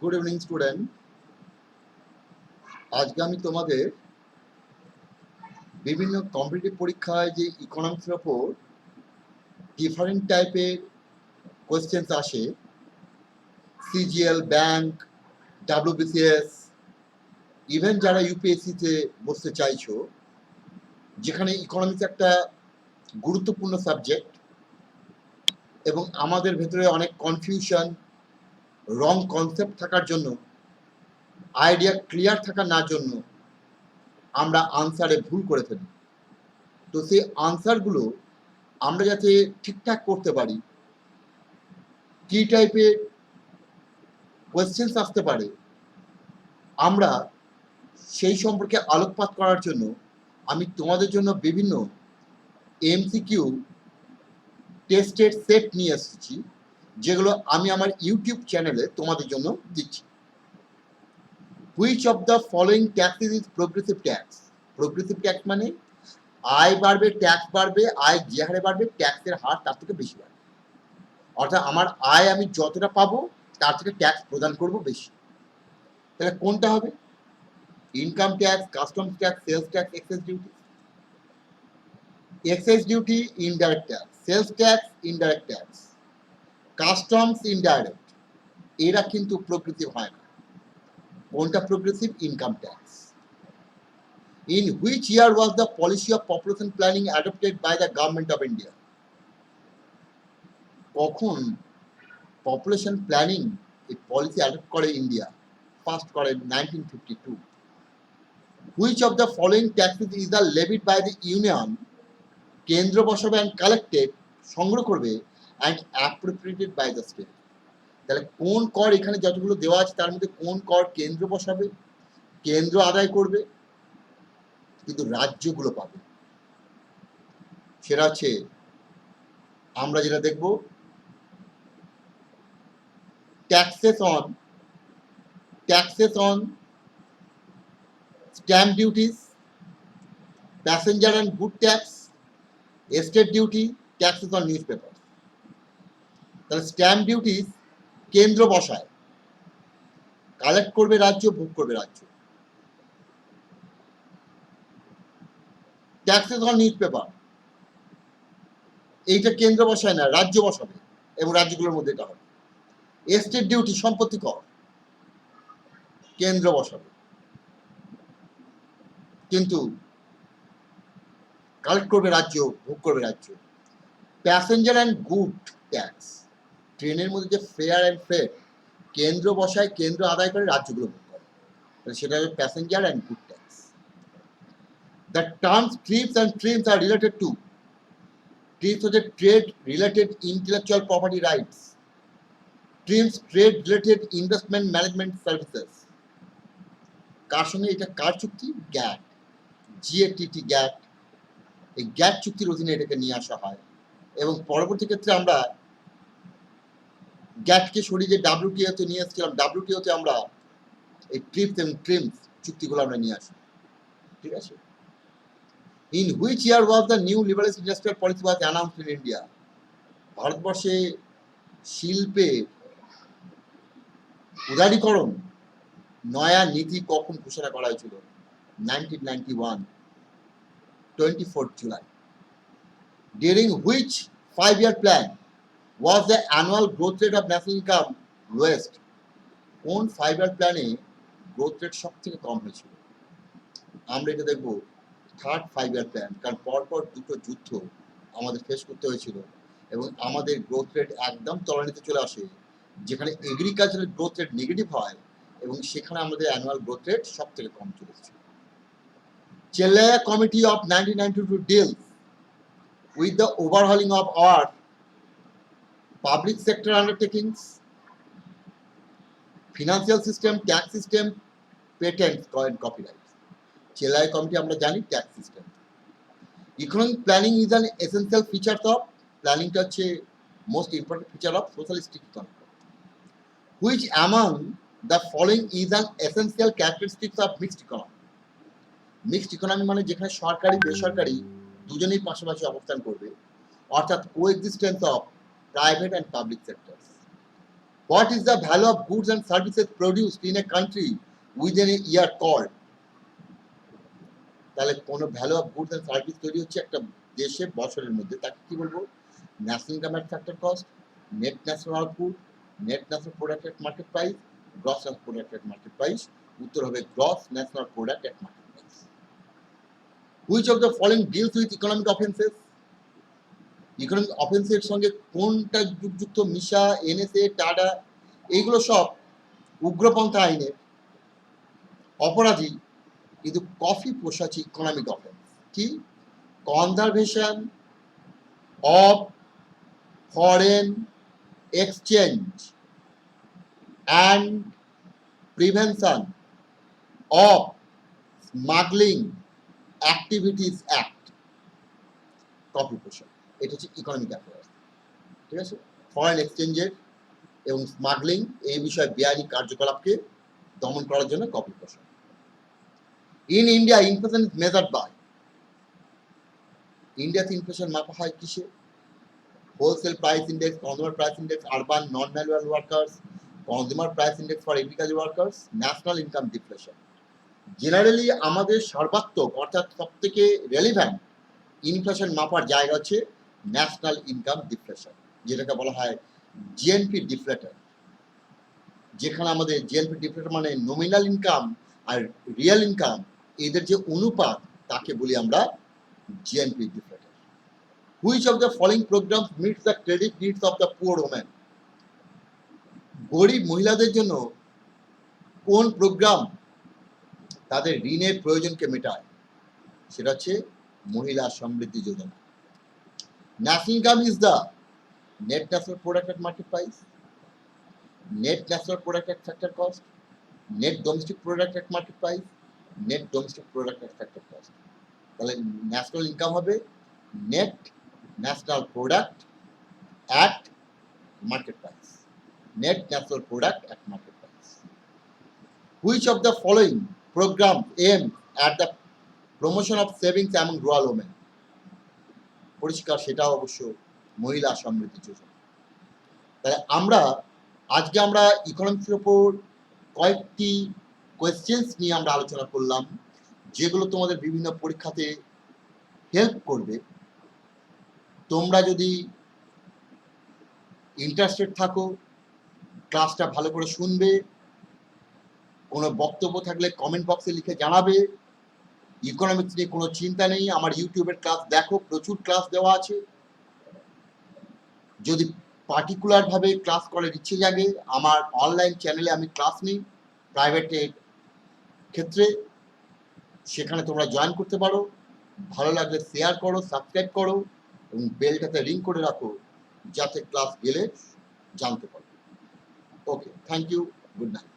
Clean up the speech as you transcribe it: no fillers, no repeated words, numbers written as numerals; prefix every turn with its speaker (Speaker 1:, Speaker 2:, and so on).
Speaker 1: Good evening student. আজকে আমি তোমাদের বিভিন্ন কম্পিটিটিভ পরীক্ষায় যে ইকোনমিক্সের ওপর ডিফারেন্ট টাইপের কোয়েশ্চেন্স আসে, সিজিএল, ব্যাংক, ডাব্লিউবিসিএস, ইভেন যারা ইউপিএসসিতে বসতে চাইছো, যেখানে ইকোনমিক্স একটা গুরুত্বপূর্ণ সাবজেক্ট এবং আমাদের ভেতরে অনেক কনফিউশন, রং কনসেপ্ট থাকার জন্য, আইডিয়া ক্লিয়ার থাকার না জন্য আমরা আনসারে ভুল করে ফেলি। তো সেই আনসারগুলো আমরা যাতে ঠিকঠাক করতে পারি, কি টাইপের কোয়েশ্চেন্স আসতে পারে, আমরা সেই সম্পর্কে আলোকপাত করার জন্য আমি তোমাদের জন্য বিভিন্ন এমসিকিউ টেস্টের সেট নিয়ে এসেছি, যেগুলো আমি আমার ইউটিউব চ্যানেলে তোমাদের জন্য দিচ্ছি। Which of the following taxes is progressive tax? Progressive tax মানে আয় বাড়বে, ট্যাক্স বাড়বে, আয় যে হারে বাড়বে ট্যাক্সের হার তার থেকে বেশি বাড়বে। অর্থাৎ আমার আয় আমি যতটা পাবো তার থেকে ট্যাক্স প্রদান করব বেশি। তাহলে কোনটা হবে? Income tax, customs tax, sales tax, excise duty. Excise duty indirect tax, sales tax indirect tax, customs indirect, এরা কিন্তু প্রোগ্রেসিভ হয় না। কোনটা progressive? Income tax. In which year was the policy of population planning adopted by the government of India? কখন population planning এই policy adopt করে India? First করে 1952। Which of the following taxes is the levied by the union? কেন্দ্র বসাবে and collected, সংগ্রহ করবে, and appropriated by the state. তাহলে কোন কর এখানে যতগুলো দেওয়া আছে তার মধ্যে কোন কর কেন্দ্র বসাবে, কেন্দ্র আদায় করবে, কিন্তু রাজ্যগুলো পাবে? সেটা হচ্ছে আমরা যেটা দেখব, taxes on stamp duties, passenger and good tax, estate duty, taxes on newspapers. তাহলে স্ট্যাম্প ডিউটিস কেন্দ্র বসায়, কালেক্ট করবে রাজ্য, ভোগ করবে রাজ্য। ট্যাক্সেস অন নিউজপেপার এইটা কেন্দ্র বসায় না, রাজ্য বসাবে এবং রাজ্যগুলোর মধ্যে এটা হবে। এস্টেট ডিউটি সম্পত্তি কর কেন্দ্র বসাবে, কিন্তু কালেক্ট করবে রাজ্য, ভোগ করবে রাজ্য। প্যাসেঞ্জার অ্যান্ড গুড ট্যাক্স, ট্রেনের মধ্যে যে ফেয়ার অ্যান্ড ফেয়ার কেন্দ্র বসায়, কেন্দ্র আদায় করে, রাজ্যগুলো ভোগ করে, সেটা হবে passenger and good tax. The terms TRIPS and TRIMs are related to, TRIPS হচ্ছে trade related intellectual property rights, TRIMs trade related investment management services. কার সঙ্গে এটা? কার চুক্তি? GATT, GATT GATT. এই গ্যাট চুক্তির অধীনে এটাকে নিয়ে আসা হয় এবং পরবর্তী ক্ষেত্রে আমরা গ্যাটকে সরিয়ে যে ডাব্লিউটিওতে নিয়ে এসেছিলাম, ডাব্লিউটিওতে আমরা এই ট্রিপস এবং ট্রিমস চুক্তিগুলো আমরা নিয়ে আসি। ঠিক আছে? In which year was the new liberal industrial policy was announced in India? ভারতবর্ষে শিল্পের উদারীকরণ নয়া নীতি কখন ঘোষণা করা হয়েছিল? 1991, 24 July. During which 5-year plan was the annual growth rate of national income lowest? কোন 5-year প্ল্যানে গ্রোথ রেট সব থেকে কম হয়েছিল? আমরা এটা দেখব থার্ড 5-year প্ল্যান, কারণ পরপর দুটো যুদ্ধ আমাদের ফেস করতে হয়েছিল এবং আমাদের গ্রোথ রেট একদম তলানিতে চলে আসে, যেখানে এগ্রিকালচারের গ্রোথ রেট নেগেটিভ হয় এবং সেখানে আমাদের অ্যানুয়াল গ্রোথ রেট সব থেকে কম চলে এসেছিল। Chennai Committee of 1992 deals with the overhauling of our public sector undertakings, financial system, tax system, patents and copyrights. Chennai Committee আমরা জানি tax system. Economic planning is an essential feature of, প্ল্যানিংটা হচ্ছে most important feature of socialistic economy. Which among the following is an essential characteristics of mixed economy? Mixed economy মানে যেখানে সরকারি বেসরকারি দুজনেই পাশাপাশি অবস্থান করবে, অর্থাৎ coexistence of private and public sector. What is the value of goods and services produced in a country within a year called? তাহলে কোনো value of goods and service তৈরি হচ্ছে একটা দেশে বছরের মধ্যে, তাকে কি বলবো? National income at factor cost, net national output, net national product at market price, gross national product at market price. উত্তর হবে gross national product at market price. Which of the following deals with economic offenses? Economic অফেন্সের সঙ্গে কোনটা যুক্ত? মিশা, NSA, ta-da, এইগুলো সব উগ্রপন্থা আইনের অপরাধী, কিন্তু কফি পোষা হচ্ছে ইকোনমিক অফেন্স। কি? Conservation of foreign exchange and prevention of smuggling activities act, coffee পোষা, এটা হচ্ছে ইকোনমিক অ্যাফেয়ার্স। ঠিক আছে? ফরেন এক্সচেঞ্জের এবং স্মাগলিং এই বিষয়ে বেআইনি কার্যকলাপকে দমন করার জন্য কফি পোষা। In India, inflation is measured by, ইন্ডিয়াতে ইনফ্লেশন মাপা হয় কিসে? Wholesale price index, consumer price index, urban non manual workers, consumer price index for agriculture workers, national income deflation. Generally আমাদের সর্বাত্মক অর্থাৎ সব থেকে রেলিভেন্ট ইনফ্লেশন মাপার জায়গা হচ্ছে ন্যাশনাল ইনকাম ডিফ্লেশন, যেটাকে বলা হয় জিএনপি ডিফ্লেটর। যেখানে আমাদের জিএনপি ডিফ্লেটর মানে নমিনাল ইনকাম আর রিয়েল ইনকাম এদের যে অনুপাত, তাকে বলি আমরা GNP deflator. Which of the following programs meets the credit needs of the poor women? গরিব মহিলাদের জন্য কোন প্রোগ্রাম তাদের ঋণের প্রয়োজনকে মেটায়? সেটা হচ্ছে Mahila Samriddhi Yojana. National income is the net national product at market price, net national product at factor cost, net domestic product at market price, net domestic product at factor cost. তাহলে ন্যাশনাল ইনকাম হবে net national product at market price, net national product at market price. Which of the following program aim at the promotion of savings among rural women? পরিষ্কার, সেটাও অবশ্য মহিলা সমৃদ্ধি যোজনা। তাহলে আজকে আমরা ইকোনমিক্সের ওপর কয়েকটি কোয়েশ্চেন্স নিয়ে আমরা আলোচনা করলাম, যেগুলো তোমাদের বিভিন্ন পরীক্ষাতে হেল্প করবে। তোমরা যদি ইন্টারেস্টেড থাকো, ক্লাসটা ভালো করে শুনবে, কোনো বক্তব্য থাকলে কমেন্ট বক্সে লিখে জানাবে। ইকোনমিক্স নিয়ে কোনো চিন্তা নেই, আমার ইউটিউবের ক্লাস দেখো, প্রচুর ক্লাস দেওয়া আছে। যদি পার্টিকুলারভাবে ক্লাস করার ইচ্ছে জাগে, আমার অনলাইন চ্যানেলে আমি ক্লাস নিই প্রাইভেটের ক্ষেত্রে, সেখানে তোমরা জয়েন করতে পারো। ভালো লাগলে শেয়ার করো, সাবস্ক্রাইব করো এবং বেলটাতে রিং করে রাখো, যাতে ক্লাস গেলে জানতে পারো। ওকে, থ্যাংক ইউ, গুড নাইট।